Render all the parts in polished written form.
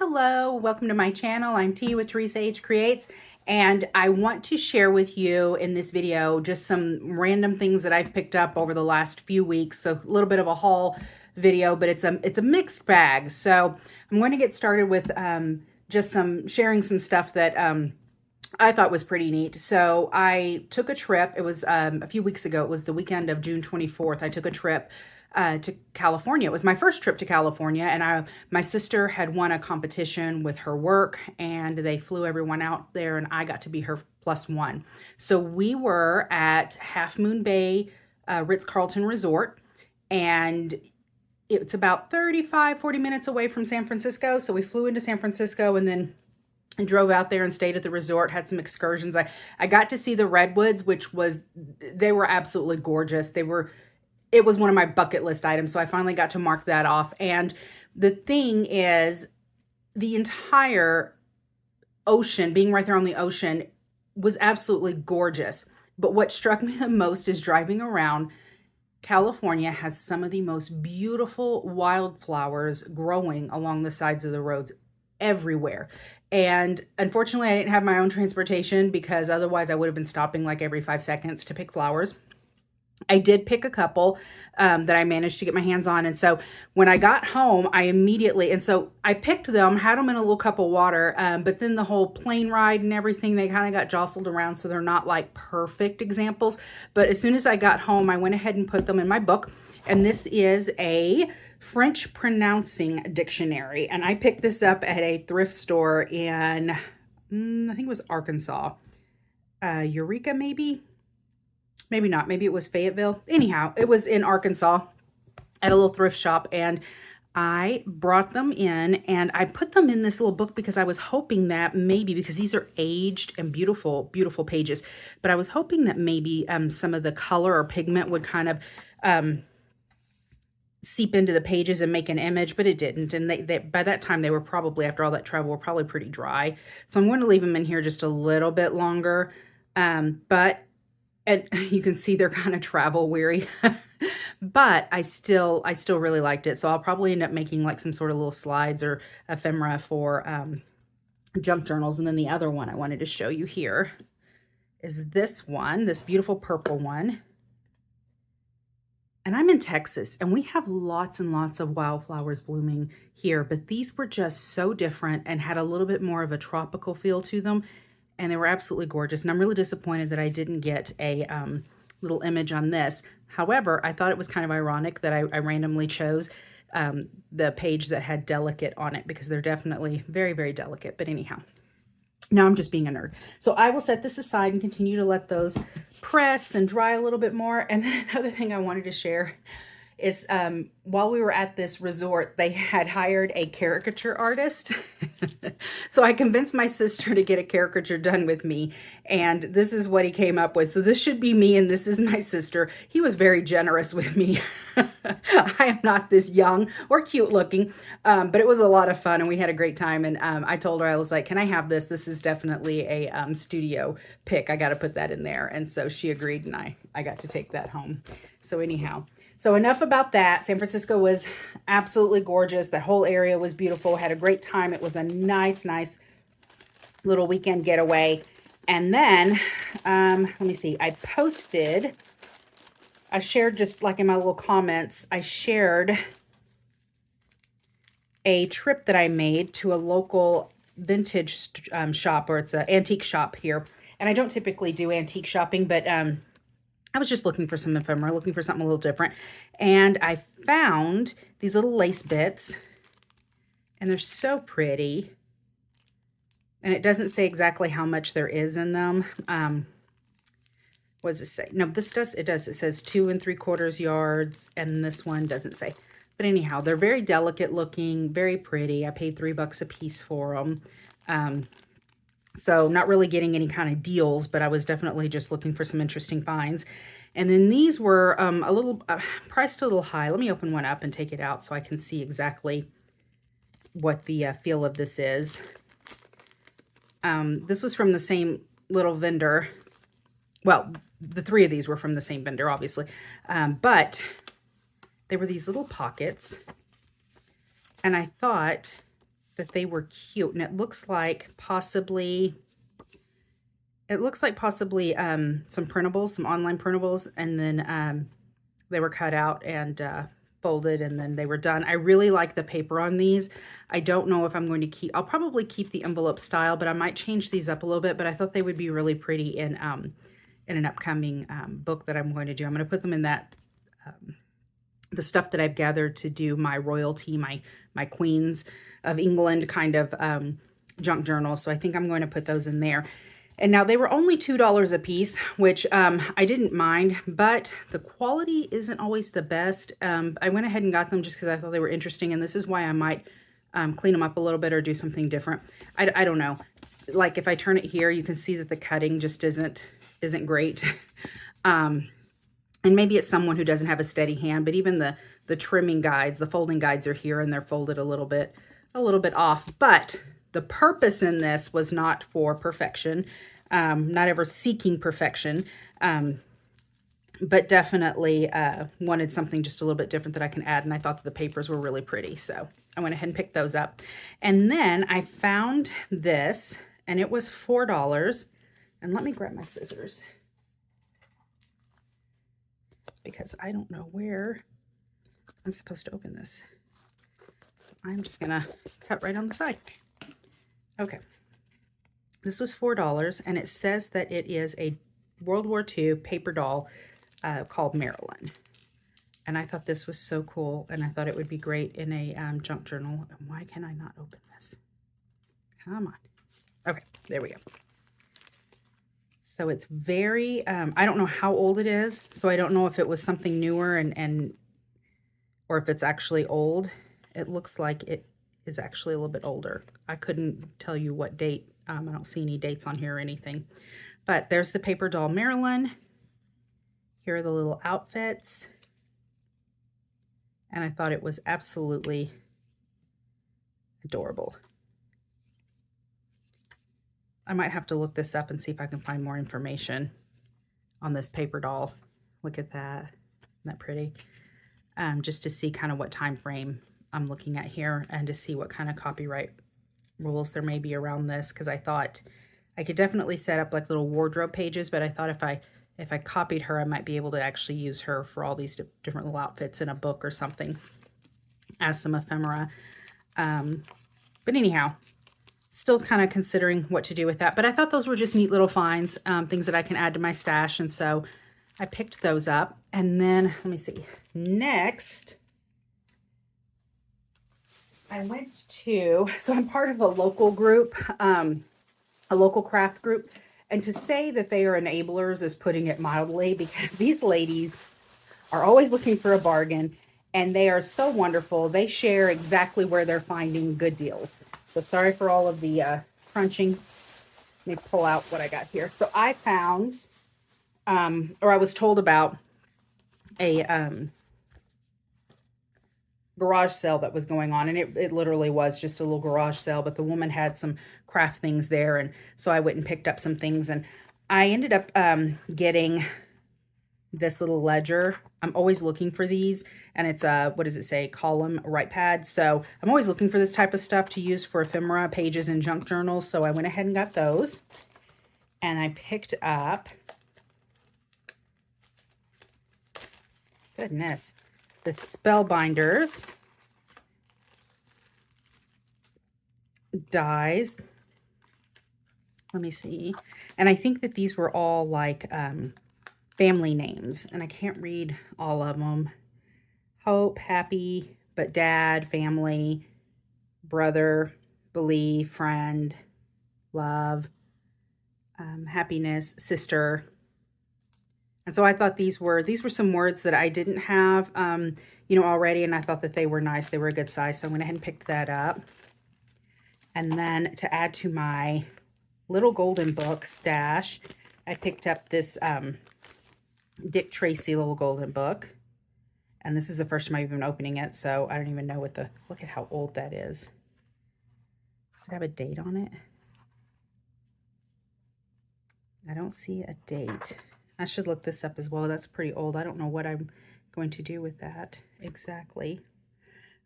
Hello, welcome to my channel. I'm T with Teresa H Creates, and I want to share with you in this video just some random things that I've picked up over the last few weeks. So a little bit of a haul video, but it's a mixed bag. So I'm going to get started with just sharing some stuff that I thought was pretty neat. So I took a trip. It was a few weeks ago. It was the weekend of June 24th. I took a trip to California. It was my first trip to California, and my sister had won a competition with her work, and they flew everyone out there, and I got to be her plus one. So we were at Half Moon Bay Ritz-Carlton Resort, and it's about 40 minutes away from San Francisco. So we flew into San Francisco and then drove out there and stayed at the resort, had some excursions. I got to see the redwoods, they were absolutely gorgeous. It was one of my bucket list items, so I finally got to mark that off. And the thing is, the entire ocean, being right there on the ocean, was absolutely gorgeous. But what struck me the most is driving around. California has some of the most beautiful wildflowers growing along the sides of the roads everywhere. And unfortunately, I didn't have my own transportation because otherwise I would have been stopping like every 5 seconds to pick flowers. I did pick a couple that I managed to get my hands on. And so when I got home, I picked them, had them in a little cup of water, but then the whole plane ride and everything, they kind of got jostled around. So they're not like perfect examples. But as soon as I got home, I went ahead and put them in my book. And this is a French pronouncing dictionary. And I picked this up at a thrift store in, I think it was Arkansas. Eureka, maybe? Maybe not. Maybe it was Fayetteville. Anyhow, it was in Arkansas at a little thrift shop, and I brought them in and I put them in this little book because I was hoping that maybe, because these are aged and beautiful, beautiful pages, but I was hoping that maybe some of the color or pigment would kind of seep into the pages and make an image, but it didn't. And they by that time, they were probably, after all that travel, were probably pretty dry. So I'm going to leave them in here just a little bit longer. And you can see they're kind of travel weary, but I still really liked it. So I'll probably end up making like some sort of little slides or ephemera for junk journals. And then the other one I wanted to show you here is this one, this beautiful purple one. And I'm in Texas, and we have lots and lots of wildflowers blooming here, but these were just so different and had a little bit more of a tropical feel to them. And they were absolutely gorgeous. And I'm really disappointed that I didn't get a little image on this. However, I thought it was kind of ironic that I randomly chose the page that had delicate on it, because they're definitely very, very delicate. But anyhow, now I'm just being a nerd. So I will set this aside and continue to let those press and dry a little bit more. And then another thing I wanted to share is while we were at this resort, they had hired a caricature artist. So I convinced my sister to get a caricature done with me, and this is what he came up with. So this should be me, and this is my sister. He was very generous with me. I am not this young or cute looking, but it was a lot of fun, and we had a great time. And I told her, I was like, can I have this? This is definitely a studio pick. I got to put that in there. And so she agreed, and I got to take that home. So anyhow, so enough about that. San Francisco was absolutely gorgeous. The whole area was beautiful. Had a great time. It was a nice little weekend getaway. And then, let me see. I shared, just like in my little comments, I shared a trip that I made to a local vintage shop, or it's an antique shop here. And I don't typically do antique shopping, but I was just looking for some ephemera, looking for something a little different. And I found these little lace bits, and they're so pretty. And it doesn't say exactly how much there is in them. What does it say? No, this does. It does. It says 2 3/4 yards, and this one doesn't say. But anyhow, they're very delicate looking, very pretty. I paid $3 a piece for them. So not really getting any kind of deals, but I was definitely just looking for some interesting finds. And then these were a little priced a little high. Let me open one up and take it out so I can see exactly what the feel of this is. This was from the same little vendor. Well, the 3 of these were from the same vendor, obviously. But they were these little pockets. And I thought that they were cute, and it looks like possibly some printables, some online printables, and then they were cut out and folded, and then they were done. I really like the paper on these. I don't know if I'm going to keep, I'll probably keep the envelope style, but I might change these up a little bit, but I thought they would be really pretty in an upcoming book that I'm going to do. I'm going to put them in that, the stuff that I've gathered to do my royalty, my Queens of England kind of junk journal. So I think I'm going to put those in there. And now they were only $2 a piece, which I didn't mind, but the quality isn't always the best. I went ahead and got them just because I thought they were interesting, and this is why I might clean them up a little bit or do something different. I don't know. Like if I turn it here, you can see that the cutting just isn't great. And maybe it's someone who doesn't have a steady hand, but even the trimming guides, the folding guides are here and they're folded a little bit off. But the purpose in this was not for perfection, not ever seeking perfection, but definitely wanted something just a little bit different that I can add. And I thought that the papers were really pretty. So I went ahead and picked those up. And then I found this, and it was $4. And let me grab my scissors, because I don't know where I'm supposed to open this. So I'm just gonna cut right on the side. Okay, this was $4, and it says that it is a World War II paper doll called Marilyn. And I thought this was so cool, and I thought it would be great in a junk journal. And why can I not open this? Come on. Okay, there we go. So it's very, I don't know how old it is, so I don't know if it was something newer or if it's actually old. It looks like it is actually a little bit older. I couldn't tell you what date. I don't see any dates on here or anything. But there's the paper doll Marilyn. Here are the little outfits. And I thought it was absolutely adorable. I might have to look this up and see if I can find more information on this paper doll. Look at that. Isn't that pretty? Just to see kind of what time frame I'm looking at here, and to see what kind of copyright rules there may be around this, because I thought I could definitely set up like little wardrobe pages, but I thought if I copied her, I might be able to actually use her for all these different little outfits in a book or something as some ephemera. But anyhow, still kind of considering what to do with that. But I thought those were just neat little finds, things that I can add to my stash. And so I picked those up. And then, let me see, next, I went to, so I'm part of a local group, a local craft group. And to say that they are enablers is putting it mildly, because these ladies are always looking for a bargain, and they are so wonderful. They share exactly where they're finding good deals. So sorry for all of the crunching. Let me pull out what I got here. So I found, or I was told about a garage sale that was going on, and it literally was just a little garage sale, but the woman had some craft things there, and so I went and picked up some things, and I ended up getting this little ledger. I'm always looking for these, and it's a, what does it say, column write pad. So I'm always looking for this type of stuff to use for ephemera, pages, and junk journals. So I went ahead and got those, and I picked up, goodness, the Spellbinders dies. Let me see. And I think that these were all like family names, and I can't read all of them. Hope, happy, but dad, family, brother, believe, friend, love, happiness, sister. And so I thought these were some words that I didn't have, already, and I thought that they were nice. They were a good size, so I went ahead and picked that up. And then to add to my little golden book stash, I picked up this Dick Tracy little golden book. And this is the first time I've even opening it, so I don't even know what look at how old that is. Does it have a date on it? I don't see a date. I should look this up as well. That's pretty old. I don't know what I'm going to do with that exactly.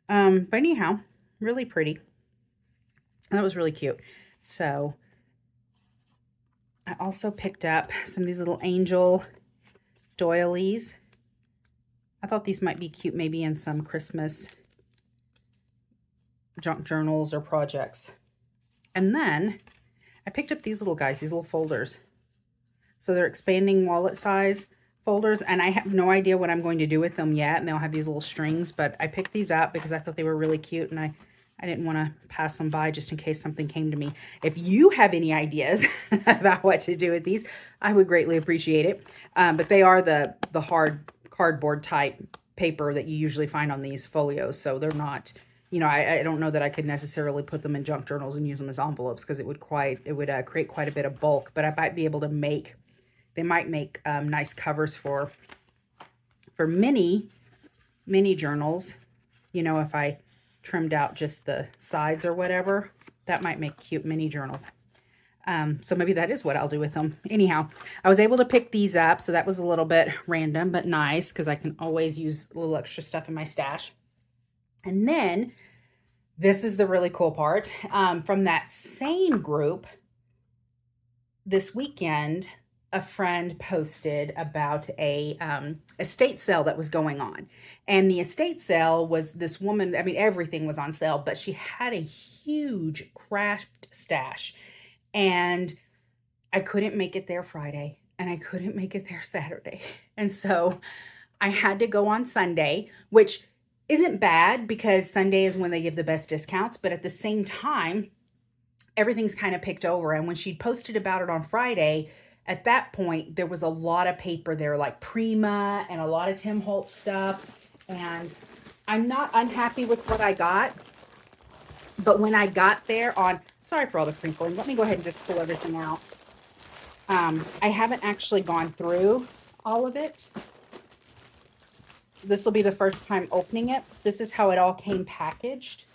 But anyhow, really pretty. And that was really cute. So I also picked up some of these little angel doilies. I thought these might be cute maybe in some Christmas junk journals or projects. And then I picked up these little guys, these little folders. So they're expanding wallet size folders, and I have no idea what I'm going to do with them yet. And they'll have these little strings, but I picked these up because I thought they were really cute, and I didn't want to pass them by just in case something came to me. If you have any ideas about what to do with these, I would greatly appreciate it. But they are the hard cardboard type paper that you usually find on these folios. So they're not, you know, I don't know that I could necessarily put them in junk journals and use them as envelopes because it would create quite a bit of bulk. But I might be able to make, they might make nice covers for mini journals. You know, if I trimmed out just the sides or whatever, that might make cute mini journal. So maybe that is what I'll do with them. Anyhow, I was able to pick these up, so that was a little bit random, but nice, because I can always use a little extra stuff in my stash. And then, this is the really cool part. From that same group, this weekend, a friend posted about a estate sale that was going on. And the estate sale was this woman, I mean, everything was on sale, but she had a huge craft stash. And I couldn't make it there Friday, and I couldn't make it there Saturday. And so I had to go on Sunday, which isn't bad because Sunday is when they give the best discounts. But at the same time, everything's kind of picked over. And when she posted about it on Friday, at that point, there was a lot of paper there, like Prima and a lot of Tim Holtz stuff. And I'm not unhappy with what I got. But when I got there on, sorry for all the crinkling, let me go ahead and just pull everything out. I haven't actually gone through all of it. This will be the first time opening it. This is how it all came packaged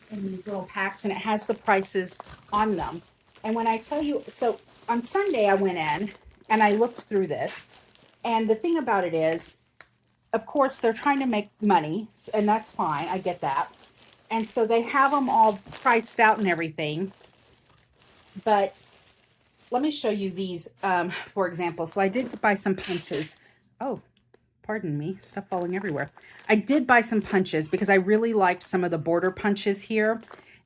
in these little packs, and it has the prices on them. And when I tell you, so on Sunday I went in and I looked through this, and the thing about it is, of course, they're trying to make money, and that's fine. I get that. And so they have them all priced out and everything. But let me show you these, for example. So I did buy some punches. Oh, pardon me, stuff falling everywhere. I did buy some punches because I really liked some of the border punches here.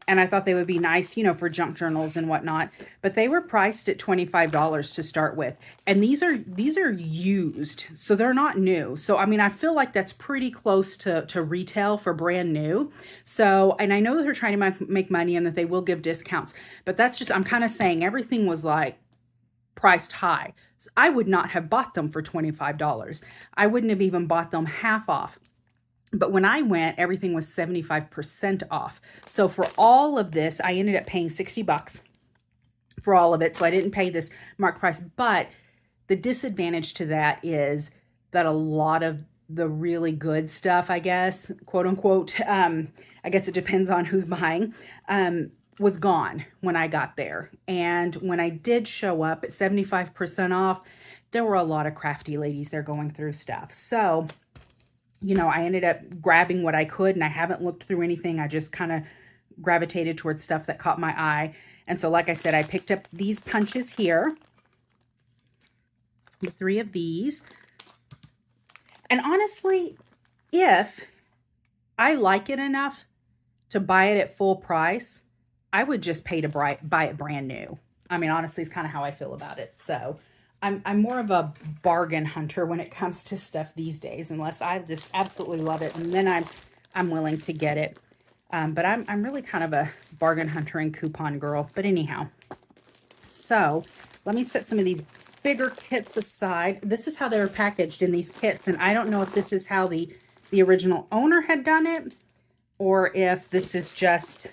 And I thought they would be nice, you know, for junk journals and whatnot. But they were priced at $25 to start with. And these are used, so they're not new. So, I mean, I feel like that's pretty close to retail for brand new. So, and I know that they're trying to make money and that they will give discounts. But that's just, I'm kind of saying everything was like priced high. So I would not have bought them for $25. I wouldn't have even bought them half off. But when I went, everything was 75% off. So for all of this, I ended up paying $60 for all of it. So I didn't pay this marked price. But the disadvantage to that is that a lot of the really good stuff, I guess, quote unquote, I guess it depends on who's buying, was gone when I got there. And when I did show up at 75% off, there were a lot of crafty ladies there going through stuff. So, you know, I ended up grabbing what I could, and I haven't looked through anything. I just kind of gravitated towards stuff that caught my eye. And so, like I said, I picked up these punches here, the 3 of these. And honestly, if I like it enough to buy it at full price, I would just pay to buy it brand new. I mean, honestly, it's kind of how I feel about it. So I'm more of a bargain hunter when it comes to stuff these days, unless I just absolutely love it, and then I'm willing to get it. But I'm really kind of a bargain hunter and coupon girl. But anyhow, so let me set some of these bigger kits aside. This is how they were packaged in these kits, and I don't know if this is how the original owner had done it, or if this is just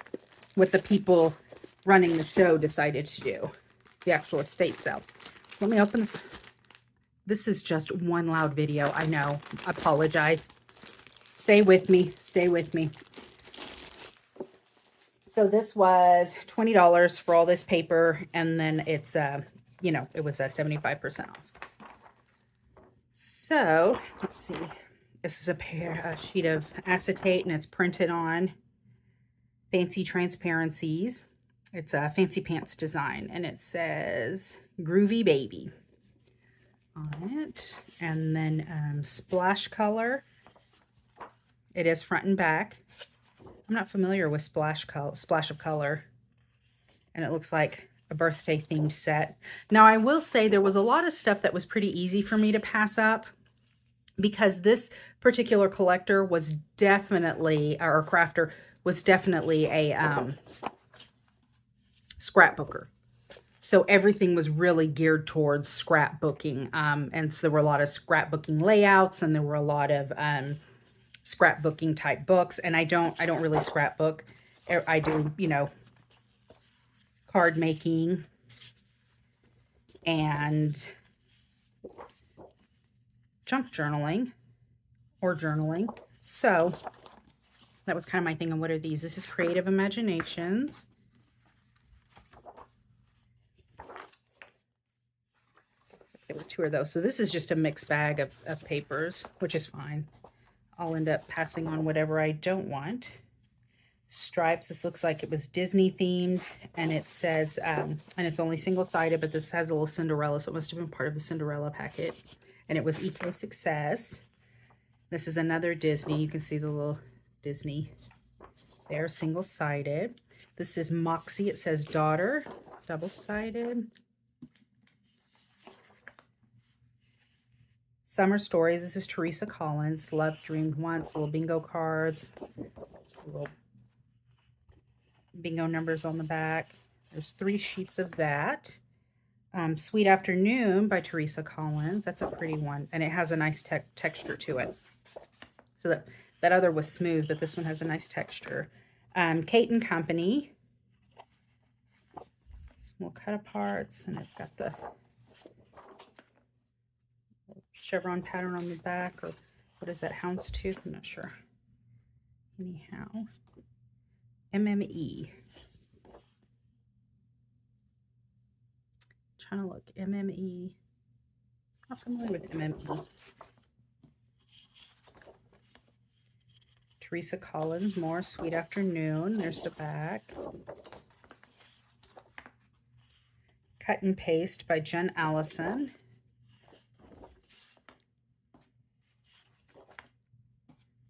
what the people running the show decided to do, the actual estate sale. Let me open this. This is just one loud video. I know. I apologize. Stay with me. Stay with me. So this was $20 for all this paper. And then it's, you know, it was 75% off. So let's see. This is a sheet of acetate, and it's printed on. Fancy Transparencies. It's a Fancy Pants design, and it says Groovy Baby on it. And then Splash Color. It is front and back. I'm not familiar with Splash of Color. And it looks like a birthday themed set. Now I will say there was a lot of stuff that was pretty easy for me to pass up, because this particular collector was definitely, or crafter was definitely a scrapbooker. So everything was really geared towards scrapbooking. And so there were a lot of scrapbooking layouts, and there were a lot of scrapbooking type books. And I don't really scrapbook. I do, you know, card making and junk journaling or journaling. So that was kind of my thing. And what are these? This is Creative Imaginations. There were 2 of those. So this is just a mixed bag of papers, which is fine. I'll end up passing on whatever I don't want. Stripes. This looks like it was Disney themed, and it says, and it's only single-sided, but this has a little Cinderella, so it must have been part of the Cinderella packet. And it was EK Success. This is another Disney. You can see the little Disney there, single-sided. This is Moxie. It says Daughter, double-sided. Summer Stories. This is Teresa Collins. Love Dreamed Once. Little bingo cards. Little bingo numbers on the back. There's 3 sheets of that. Sweet Afternoon by Teresa Collins. That's a pretty one. And it has a nice texture to it. So that other was smooth, but this one has a nice texture. Kate and Company. Small cut aparts, and it's got the chevron pattern on the back, or what is that, houndstooth? I'm not sure. Anyhow, MME. Trying to look, MME. Not familiar with MME. Teresa Collins, more Sweet Afternoon. There's the back. Cut and Paste by Jen Allison.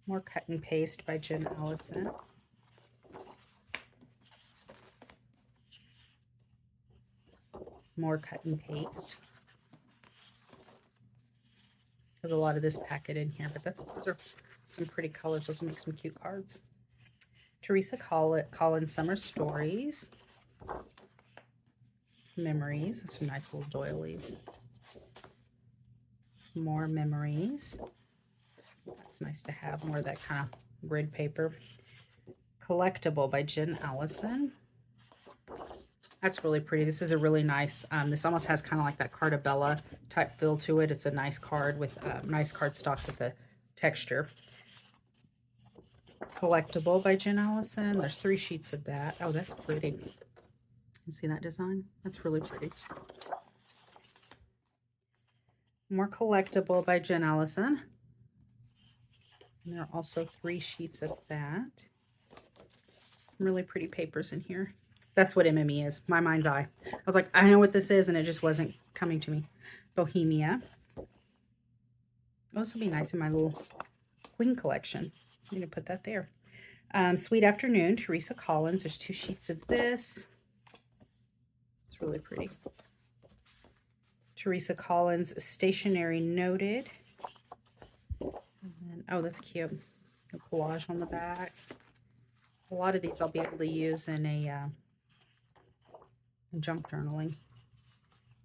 More Cut and Paste by Jen Allison. More Cut and Paste. There's a lot of this packet in here, but those are some pretty colors. Those will make some cute cards. Teresa Collins, Summer Stories. Memories. That's some nice little doilies. More Memories. That's nice to have. More of that kind of grid paper. Collectible by Jen Allison. That's really pretty. This is a really nice, this almost has kind of like that Cardabella type feel to it. It's a nice card with nice cardstock with the texture. Collectible by Jen Allison. There's 3 sheets of that. Oh, that's pretty. You see that design? That's really pretty. More Collectible by Jen Allison. And there are also 3 sheets of that. Some really pretty papers in here. That's what MME is. My mind's eye. I was like, I know what this is, and it just wasn't coming to me. Bohemia. Oh, this will be nice in my little Queen collection. I'm going to put that there. Sweet Afternoon, Teresa Collins. There's 2 sheets of this. It's really pretty. Teresa Collins, Stationery Noted. And then, oh, that's cute. A collage on the back. A lot of these I'll be able to use in a junk journaling.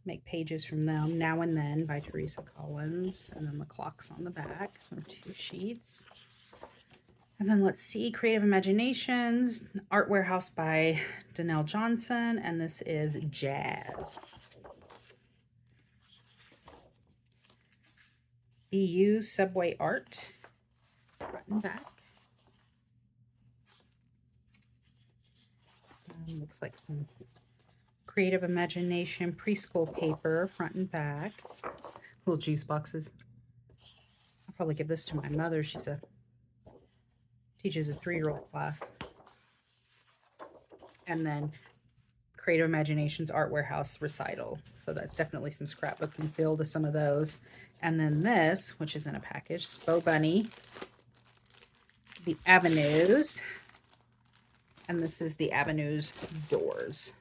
Make pages from them. Now and Then by Teresa Collins. And then the clocks on the back. So 2 sheets. And then let's see, Creative Imaginations, Art Warehouse by Danelle Johnson. And this is Jazz. EU Subway Art. Front and back. Looks like some Creative Imagination preschool paper, front and back. Little juice boxes. I'll probably give this to my mother. Teaches a 3-year-old class. And then Creative Imaginations Art Warehouse Recital. So that's definitely some scrapbooking feel to some of those. And then this, which is in a package, Spo Bunny, the Avenues, and this is the Avenues Doors.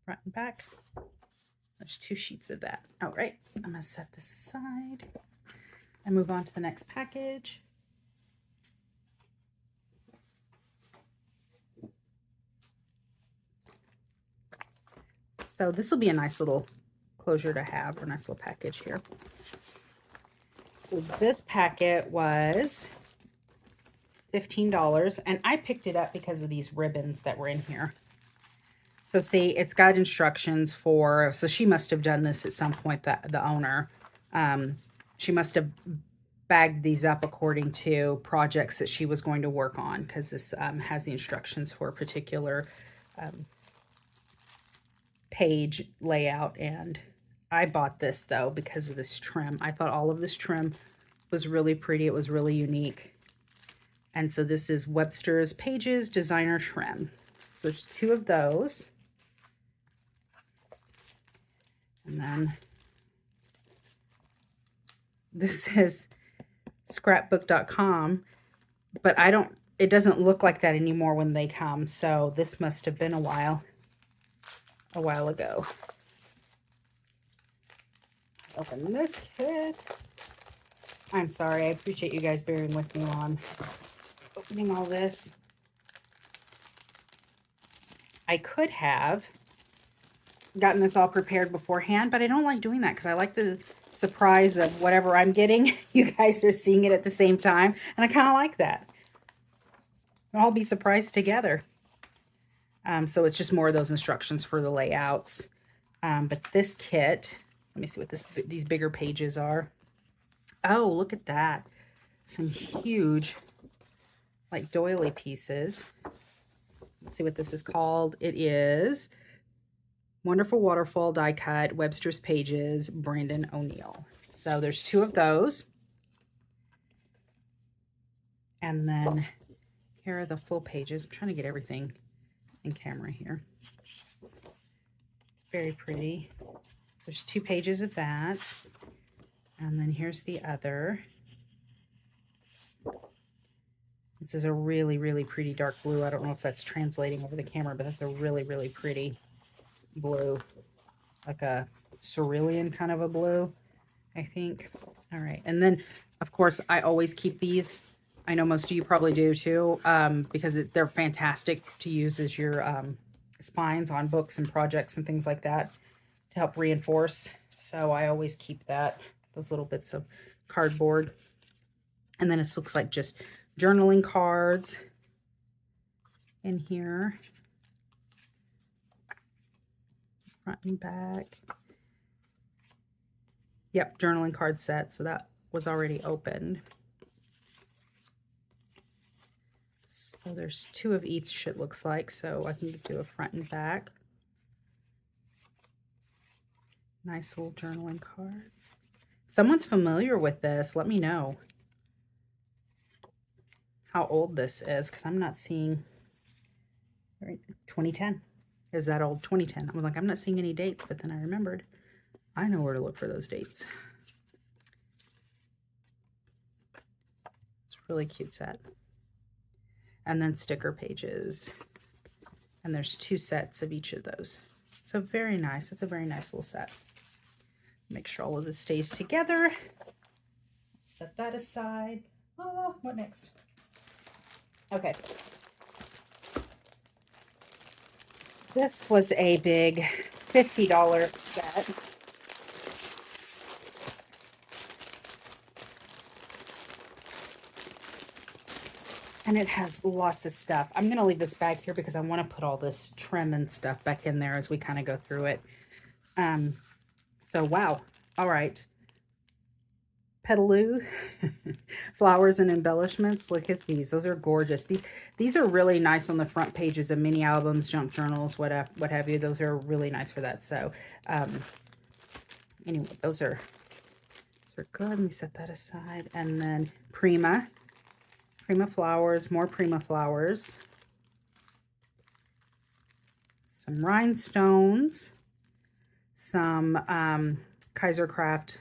Front and back. There's 2 sheets of that. All right, I'm gonna set this aside and move on to the next package. So this will be a nice little closure to have, or a nice little package here. So this packet was $15, and I picked it up because of these ribbons that were in here. So see, it's got instructions for, so she must have done this at some point, the owner. She must have bagged these up according to projects that she was going to work on, because this has the instructions for a particular page layout. And I bought this though because of this trim. I thought all of this trim was really pretty. It was really unique. And so this is Webster's Pages Designer Trim. So there's 2 of those. And then this is scrapbook.com, but it doesn't look like that anymore when they come. So this must have been a while ago. Open this kit. I'm sorry. I appreciate you guys bearing with me on opening all this. I could have gotten this all prepared beforehand, but I don't like doing that because I like the surprise of whatever I'm getting. You guys are seeing it at the same time, and I kind of like that. We'll all be surprised together. So it's just more of those instructions for the layouts. But this kit, let me see what these bigger pages are. Oh, look at that. Some huge, like, doily pieces. Let's see what this is called. It is Wonderful Waterfall Die Cut, Webster's Pages, Brandon O'Neill. So there's 2 of those. And then here are the full pages. I'm trying to get everything in camera here. Very pretty. There's 2 pages of that. And then here's the other. This is a really, really pretty dark blue. I don't know if that's translating over the camera, but that's a really, really pretty blue. Like a cerulean kind of a blue, I think. All right. And then, of course, I always keep these. I know most of you probably do too, because they're fantastic to use as your spines on books and projects and things like that to help reinforce. So I always keep those little bits of cardboard. And then it looks like just journaling cards in here. Front and back. Yep, journaling card set. So that was already opened. So there's 2 of each, it looks like. So I can do a front and back. Nice little journaling cards. Someone's familiar with this. Let me know how old this is, because I'm not seeing. 2010 is that old. 2010. I was like, I'm not seeing any dates, but then I remembered I know where to look for those dates. It's a really cute set. And then sticker pages, and there's 2 sets of each of those. So very nice. It's a very nice little set. Make sure all of this stays together. Set that aside. Oh, what next? Okay. This was a big $50 set. And it has lots of stuff. I'm going to leave this bag here because I want to put all this trim and stuff back in there as we kind of go through it. So, wow. All right. Petaloo flowers and embellishments. Look at these. Those are gorgeous. These are really nice on the front pages of mini albums, junk journals, what have you. Those are really nice for that. So, anyway, those are good. Let me set that aside. And then Prima. Prima flowers, more Prima flowers. Some rhinestones. Some Kaisercraft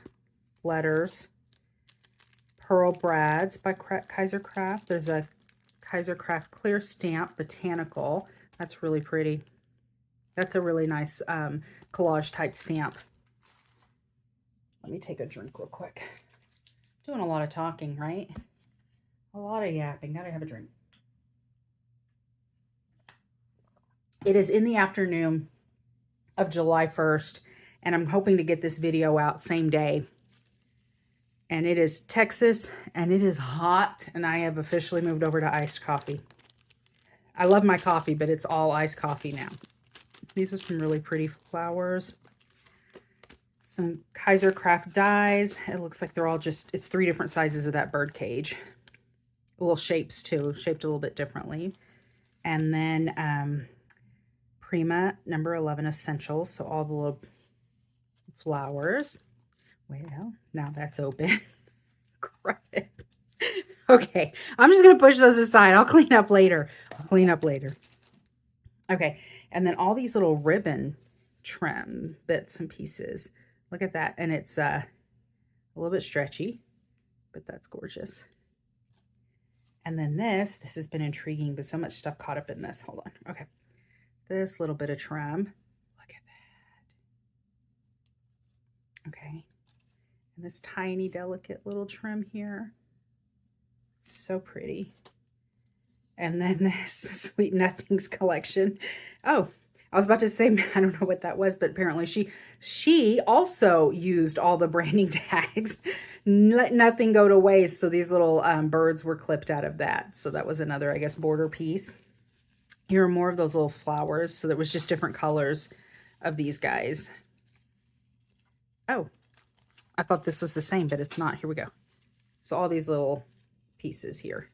letters. Pearl Brads by Kaisercraft. There's a Kaisercraft clear stamp, botanical. That's really pretty. That's a really nice collage type stamp. Let me take a drink real quick. Doing a lot of talking, right? A lot of yapping. Gotta have a drink. It is in the afternoon of July 1st, and I'm hoping to get this video out same day. And it is Texas, and it is hot, and I have officially moved over to iced coffee. I love my coffee, but it's all iced coffee now. These are some really pretty flowers. Some Kaisercraft dies. It looks like they're all just, it's 3 different sizes of that bird cage. Little shapes too, shaped a little bit differently. And then Prima number 11 Essentials. So all the little flowers. Well, now that's open. Crap it. Okay, I'm just going to push those aside. I'll clean up later. Okay, and then all these little ribbon trim bits and pieces. Look at that. And it's a little bit stretchy, but that's gorgeous. And then this has been intriguing, but so much stuff caught up in this. Hold on. Okay, this little bit of trim. Look at that. Okay. And this tiny, delicate little trim here. So pretty. And then this Sweet Nothings collection. Oh, I was about to say, I don't know what that was, but apparently she also used all the branding tags. Let nothing go to waste. So these little birds were clipped out of that. So that was another, I guess, border piece. Here are more of those little flowers. So there was just different colors of these guys. Oh. I thought this was the same, but it's not. Here we go. So all these little pieces here.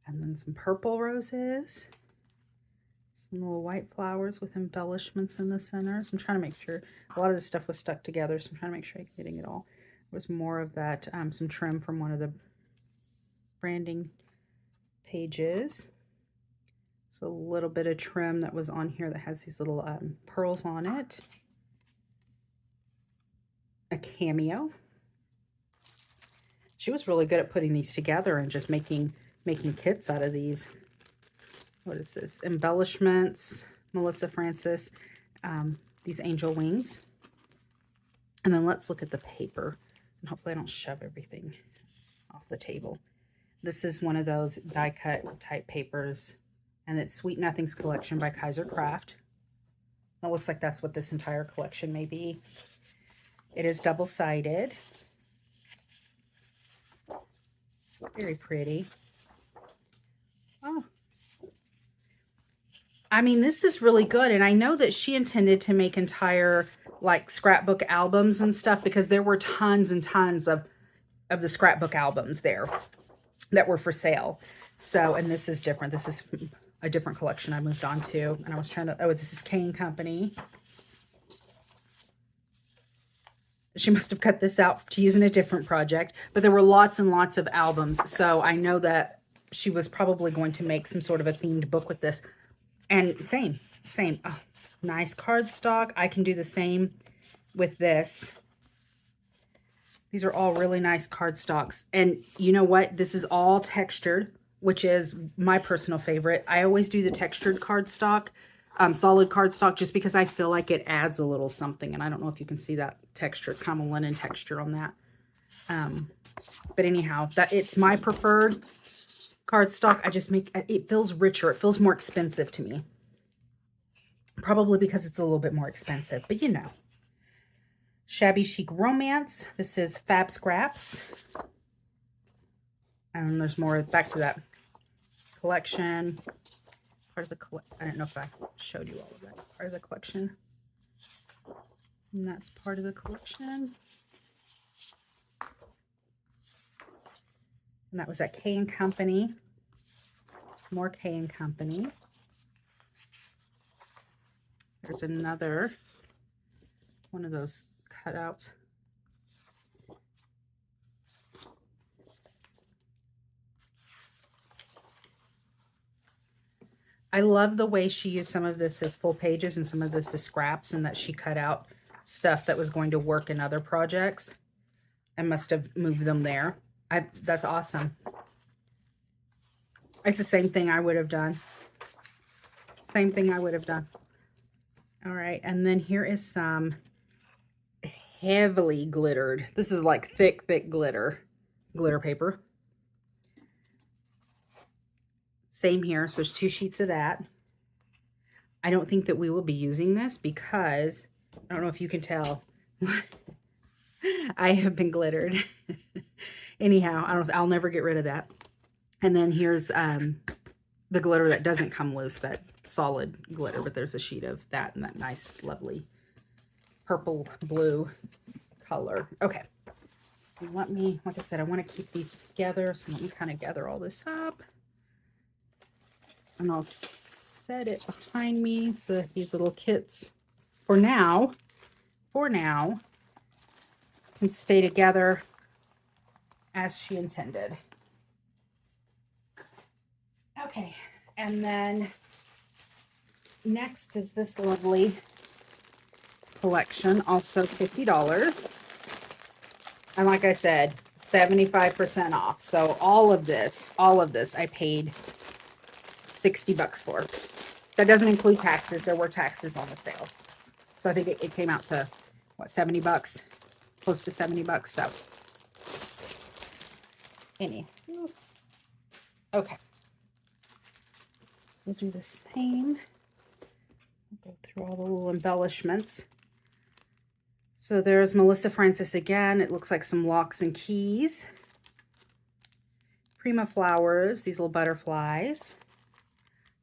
And then some purple roses. Some little white flowers with embellishments in the center. So I'm trying to make sure. A lot of this stuff was stuck together, so I'm trying to make sure I'm getting it all. There was more of that, some trim from one of the branding pages. So a little bit of trim that was on here that has these little pearls on it. A cameo. She was really good at putting these together and just making kits out of these. What is this? Embellishments, Melissa Francis, these angel wings. And then let's look at the paper. And hopefully I don't shove everything off the table. This is one of those die cut type papers. And it's Sweet Nothings collection by Kaisercraft. It looks like that's what this entire collection may be. It is double-sided. Very pretty. Oh. I mean, this is really good. And I know that she intended to make entire, like, scrapbook albums and stuff, because there were tons and tons of the scrapbook albums there that were for sale. So, and this is different. This is a different collection I moved on to. And I was trying to, oh, this is Kane Company. She must have cut this out to use in a different project, but there were lots and lots of albums. So I know that she was probably going to make some sort of a themed book with this. And same. Oh, nice cardstock. I can do the same with this. These are all really nice cardstocks. And you know what? This is all textured, which is my personal favorite. I always do the textured cardstock. Solid cardstock, just because I feel like it adds a little something. And I don't know if you can see that texture. It's kind of a linen texture on that. But anyhow, it's my preferred cardstock. I just it feels richer. It feels more expensive to me. Probably because it's a little bit more expensive, but you know. Shabby Chic Romance. This is Fab Scraps. And there's more back to that collection. Part of the collection. I don't know if I showed you all of that. Part of the collection. And that's part of the collection. And that was at K & Company. More K & Company. There's another one of those cutouts. I love the way she used some of this as full pages and some of this as scraps, and that she cut out stuff that was going to work in other projects and must have moved them there. That's awesome. It's the same thing I would have done. Same thing I would have done. All right, and then here is some heavily glittered. This is like thick glitter paper. Same here. So there's 2 sheets of that. I don't think that we will be using this because I don't know if you can tell. I have been glittered. Anyhow, I'll never get rid of that. And then here's the glitter that doesn't come loose, that solid glitter, but there's a sheet of that and that nice, lovely purple blue color. Okay. So let me, like I said, I want to keep these together. So let me kind of gather all this up. And I'll set it behind me so that these little kits, for now, can stay together as she intended. Okay, and then next is this lovely collection, also $50. And like I said, 75% off. So all of this I paid $60 for. That doesn't include taxes. There were taxes on the sale. So I think it came out to, what, $70? Close to $70. So, okay. We'll do the same. We'll go through all the little embellishments. So there's Melissa Francis again. It looks like some locks and keys. Prima Flowers, these little butterflies.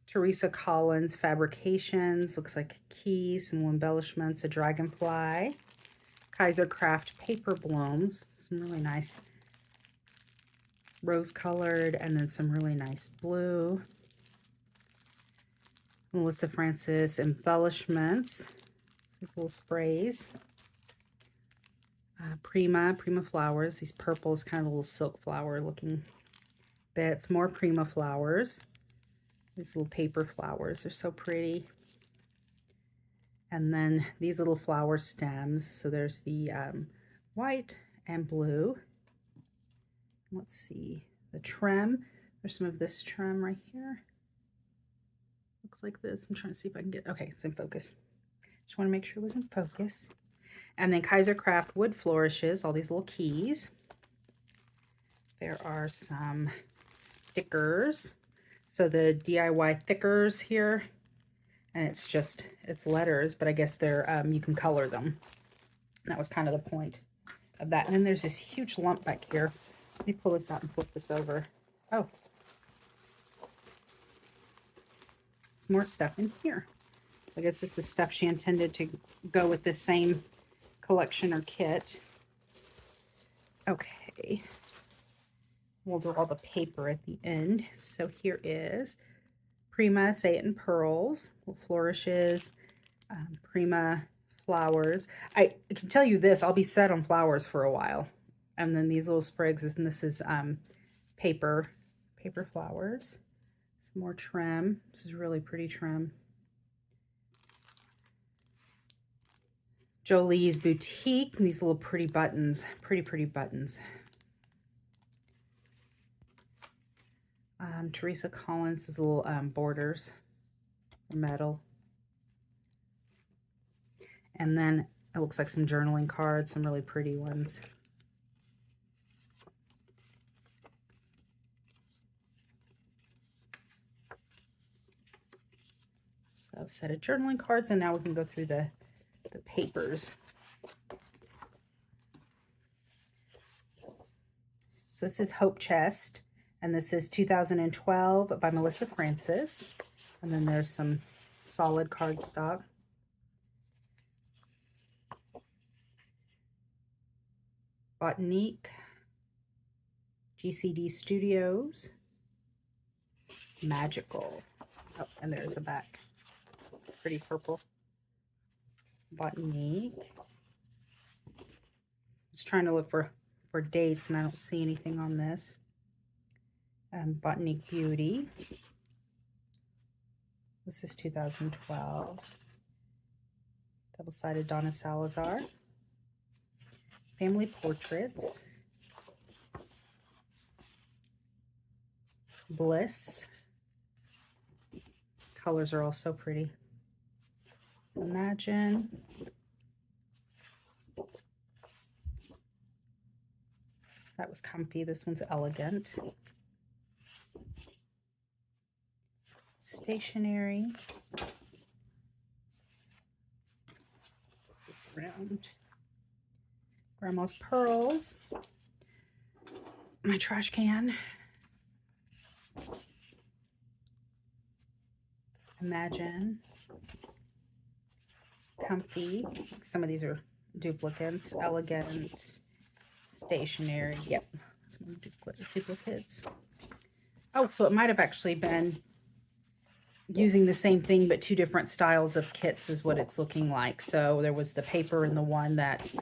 Teresa Collins Fabrications, looks like keys, some embellishments, a dragonfly. Kaiser Craft Paper Blooms, some really nice rose colored, and then some really nice blue. Melissa Francis Embellishments, these little sprays. Prima Flowers, these purples, kind of a little silk flower looking bits. More Prima Flowers. These little paper flowers are so pretty. And then these little flower stems. So there's the white and blue. Let's see, the trim. There's some of this trim right here. Looks like this. I'm trying to see if I can get, okay, it's in focus. Just want to make sure it was in focus. And then Kaiser Craft Wood Flourishes, all these little keys. There are some stickers. So the DIY thickers here, and it's letters, but I guess they're, you can color them. And that was kind of the point of that. And then there's this huge lump back here. Let me pull this out and flip this over. Oh. It's more stuff in here. So I guess this is stuff she intended to go with this same collection or kit. Okay. We'll do all the paper at the end. So here is Prima Say It in Pearls, little flourishes, Prima Flowers. I can tell you this, I'll be set on flowers for a while. And then these little sprigs, and this is paper flowers. Some more trim. This is really pretty trim. Jolie's Boutique, these little pretty buttons, pretty buttons. Teresa Collins, these little borders, metal. And then it looks like some journaling cards, some really pretty ones. So a set of journaling cards, and now we can go through the papers. So this is Hope Chest, and this is 2012 by Melissa Francis. And then there's some solid cardstock. Botanique, GCD Studios, Magical. Oh, and there's a back. Pretty purple. Botanique. Just trying to look for dates, and I don't see anything on this. Botanique Beauty. This is 2012. Double-sided Donna Salazar. Family Portraits. Bliss. These colors are all so pretty. Imagine. That was comfy. This one's elegant. Stationery. This round. Grandma's Pearls. My trash can. Imagine. Comfy. Some of these are duplicates. Elegant. Stationery. Yep. Some duplicates. Oh, so it might have actually been using the same thing, but two different styles of kits is what it's looking like. So there was the paper in the one that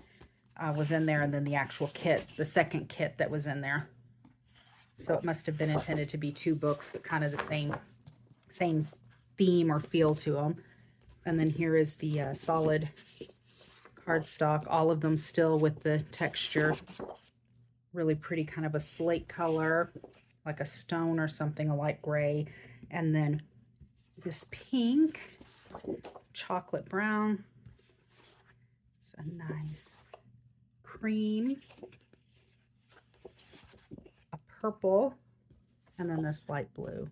was in there, and then the actual kit, the second kit that was in there. So it must have been intended to be two books, but kind of the same theme or feel to them. And then here is the solid cardstock, all of them still with the texture. Really pretty, kind of a slate color, like a stone or something, a light gray. And then this pink, chocolate brown. It's a nice cream, a purple, and then this light blue.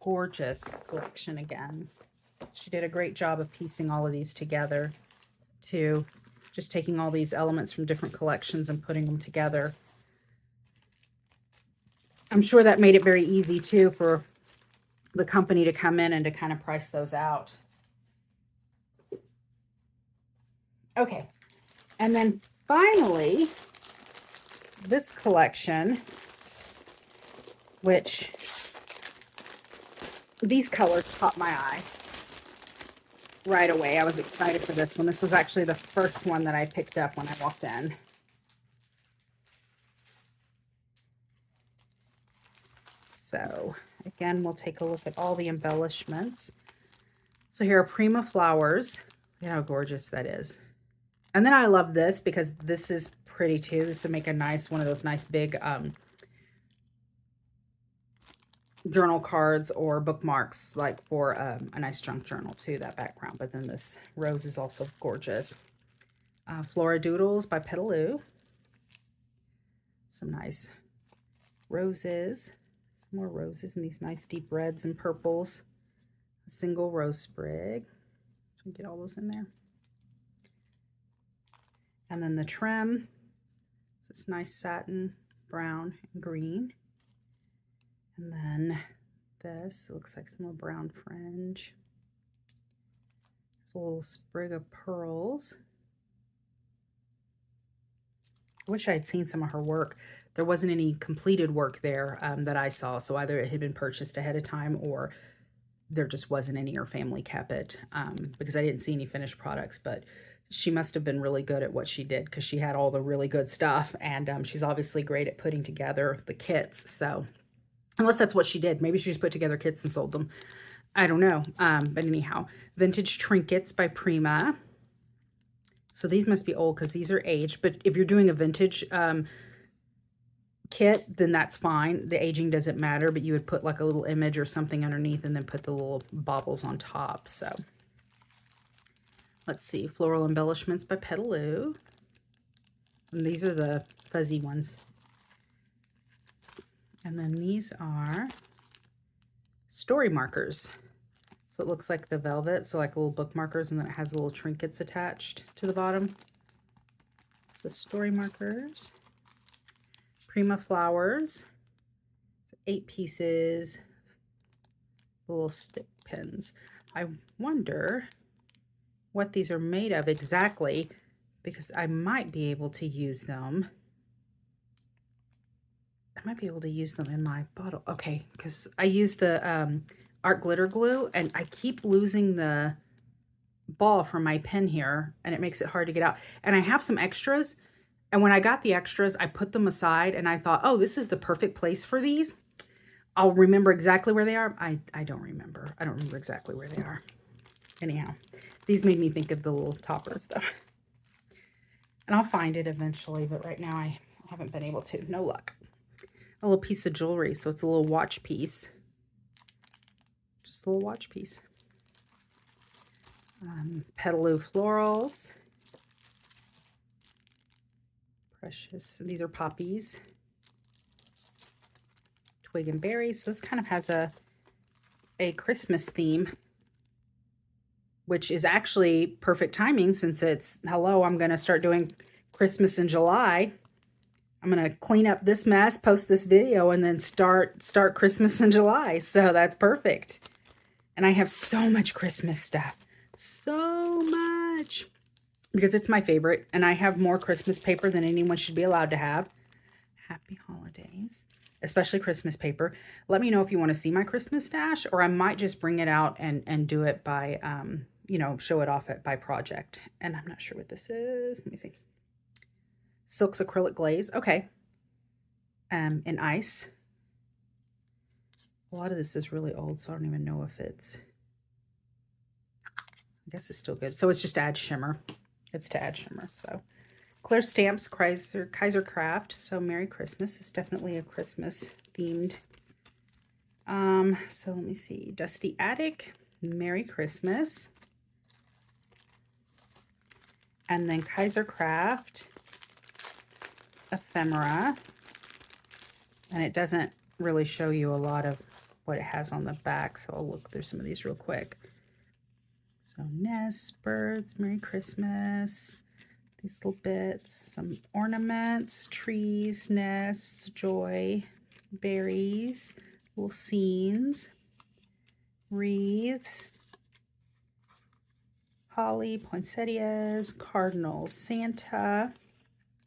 Gorgeous collection again. She did a great job of piecing all of these together too. Just taking all these elements from different collections and putting them together. I'm sure that made it very easy too for the company to come in and to kind of price those out. Okay, and then finally, this collection, which these colors caught my eye right away. I was excited for this one. This was actually the first one that I picked up when I walked in. So again, we'll take a look at all the embellishments. So here are Prima flowers. Look at how gorgeous that is. And then I love this because this is pretty too. This would make a nice, one of those nice big journal cards or bookmarks, like for a nice junk journal too, that background. But then this rose is also gorgeous. Flora Doodles by Petaloo. Some nice roses. Some more roses and these nice deep reds and purples. A single rose sprig. So get all those in there. And then the trim. This nice satin brown and green. And then this looks like some more brown fringe. There's a little sprig of pearls. I wish I had seen some of her work. There wasn't any completed work there that I saw. So either it had been purchased ahead of time or there just wasn't any, or family kept it because I didn't see any finished products. But she must have been really good at what she did because she had all the really good stuff. And she's obviously great at putting together the kits. So unless that's what she did. Maybe she just put together kits and sold them. I don't know. But anyhow, Vintage Trinkets by Prima. So these must be old because these are aged. But if you're doing a vintage kit, then that's fine. The aging doesn't matter. But you would put like a little image or something underneath and then put the little baubles on top. So let's see. Floral Embellishments by Petaloo. And these are the fuzzy ones. And then these are story markers. So it looks like the velvet, so like little book markers, and then it has little trinkets attached to the bottom. So story markers. Prima flowers. 8 pieces. Little stick pins. I wonder what these are made of exactly, because I might be able to use them. I might be able to use them in my bottle. Okay, because I use the art glitter glue and I keep losing the ball from my pen here and it makes it hard to get out. And I have some extras, and when I got the extras, I put them aside and I thought, oh, this is the perfect place for these. I'll remember exactly where they are. I don't remember. I don't remember exactly where they are. Anyhow, these made me think of the little topper stuff. And I'll find it eventually, but right now I haven't been able to. No luck. A little piece of jewelry, so it's a little watch piece. Just a little watch piece. Petaloo florals. Precious. These are poppies. Twig and berries. So this kind of has a Christmas theme, which is actually perfect timing since it's, hello, I'm going to start doing Christmas in July. I'm going to clean up this mess, post this video, and then start Christmas in July. So that's perfect. And I have so much Christmas stuff. So much. Because it's my favorite. And I have more Christmas paper than anyone should be allowed to have. Happy holidays. Especially Christmas paper. Let me know if you want to see my Christmas stash, or I might just bring it out and do it by, you know, show it off by project. And I'm not sure what this is. Let me see. Silks acrylic glaze. Okay. In ice. A lot of this is really old, so I don't even know if it's, I guess it's still good. So it's just to add shimmer. It's to add shimmer. So Clear Stamps, Kaiser Craft. So Merry Christmas. It's definitely a Christmas themed. So let me see. Dusty Attic, Merry Christmas. And then Kaiser Craft, Ephemera. And it doesn't really show you a lot of what it has on the back, so I'll look through some of these real quick. So nests, birds, Merry Christmas, these little bits, some ornaments, trees, nests, joy, berries, little scenes, wreaths, holly, poinsettias, cardinals, Santa,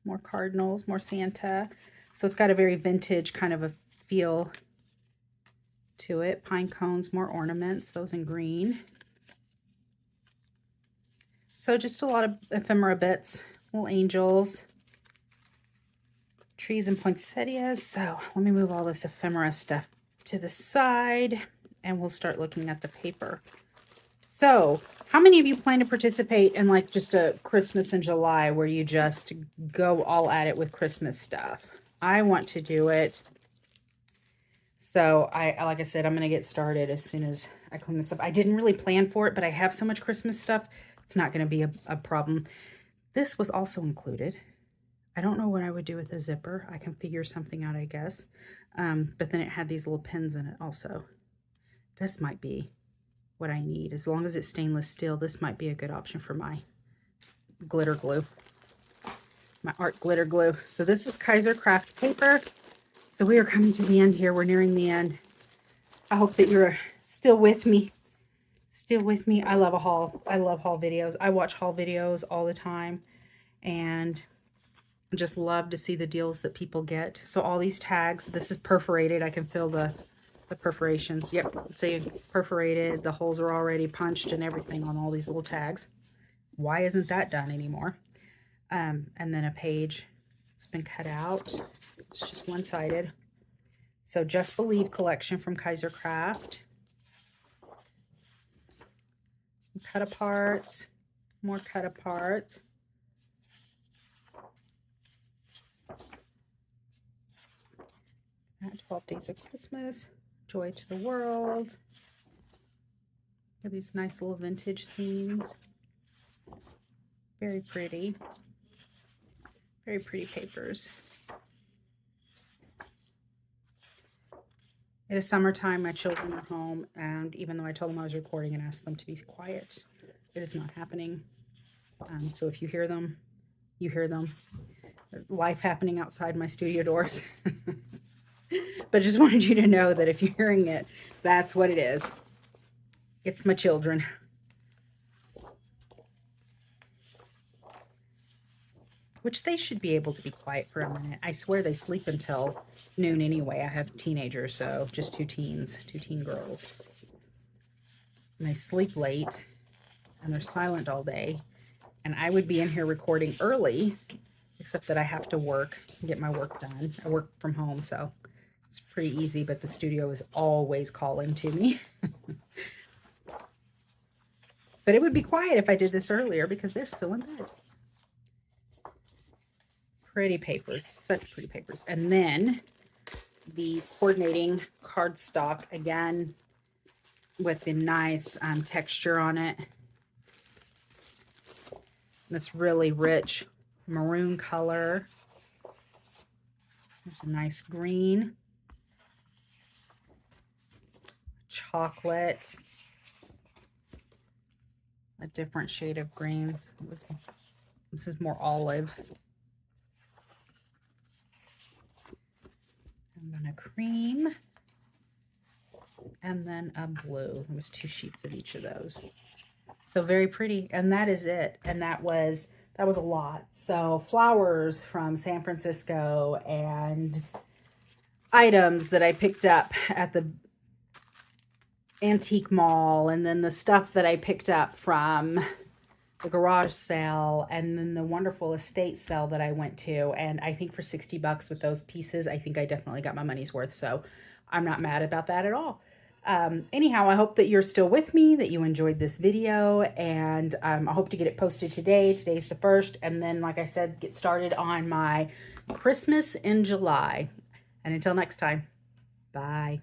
more cardinals, more Santa. So it's got a very vintage kind of a feel to it. Pine cones, more ornaments, those in green. So just a lot of ephemera bits, little angels, trees and poinsettias. So let me move all this ephemera stuff to the side and we'll start looking at the paper. So how many of you plan to participate in like just a Christmas in July where you just go all at it with Christmas stuff? I want to do it. So like I said, I'm going to get started as soon as I clean this up. I didn't really plan for it, but I have so much Christmas stuff. It's not going to be a problem. This was also included. I don't know what I would do with a zipper. I can figure something out, I guess. But then it had these little pins in it also. This might be what I need. As long as it's stainless steel, this might be a good option for my glitter glue. My art glitter glue. So this is Kaiser Craft paper. So we are coming to the end here. We're nearing the end. I hope that you're still with me. Still with me. I love a haul. I love haul videos. I watch haul videos all the time. And I just love to see the deals that people get. So all these tags, this is perforated. I can feel the perforations. Yep, it's perforated. The holes are already punched and everything on all these little tags. Why isn't that done anymore? And then a page. It's been cut out. It's just one-sided. So Just Believe collection from Kaiser Craft. Cut aparts. More cut aparts. 12 Days of Christmas. Joy to the World. Look at these nice little vintage scenes. Very pretty. Very pretty papers. It is summertime. My children are home, and even though I told them I was recording and asked them to be quiet, it is not happening. So if you hear them, you hear them. Life happening outside my studio doors. But I just wanted you to know that if you're hearing it, that's what it is. It's my children. Which they should be able to be quiet for a minute. I swear they sleep until noon anyway. I have teenagers, so just two teen girls. And they sleep late, and they're silent all day. And I would be in here recording early, except that I have to work and get my work done. I work from home, so It's pretty easy, but the studio is always calling to me. But it would be quiet if I did this earlier because they're still in bed. Pretty papers, such pretty papers. And then the coordinating cardstock again with the nice texture on it. This really rich maroon color. There's a nice green, chocolate, a different shade of greens. This is more olive. And then a cream. And then a blue. There was 2 sheets of each of those. So very pretty. And that is it. And that was a lot. So flowers from San Francisco and items that I picked up at the antique mall, and then the stuff that I picked up from the garage sale, and then the wonderful estate sale that I went to. And I think for 60 bucks with those pieces, I think I definitely got my money's worth. So I'm not mad about that at all. Anyhow, I hope that you're still with me, that you enjoyed this video, and I hope to get it posted today. Today's the 1st, and then, like I said, get started on my Christmas in July. And until next time, bye.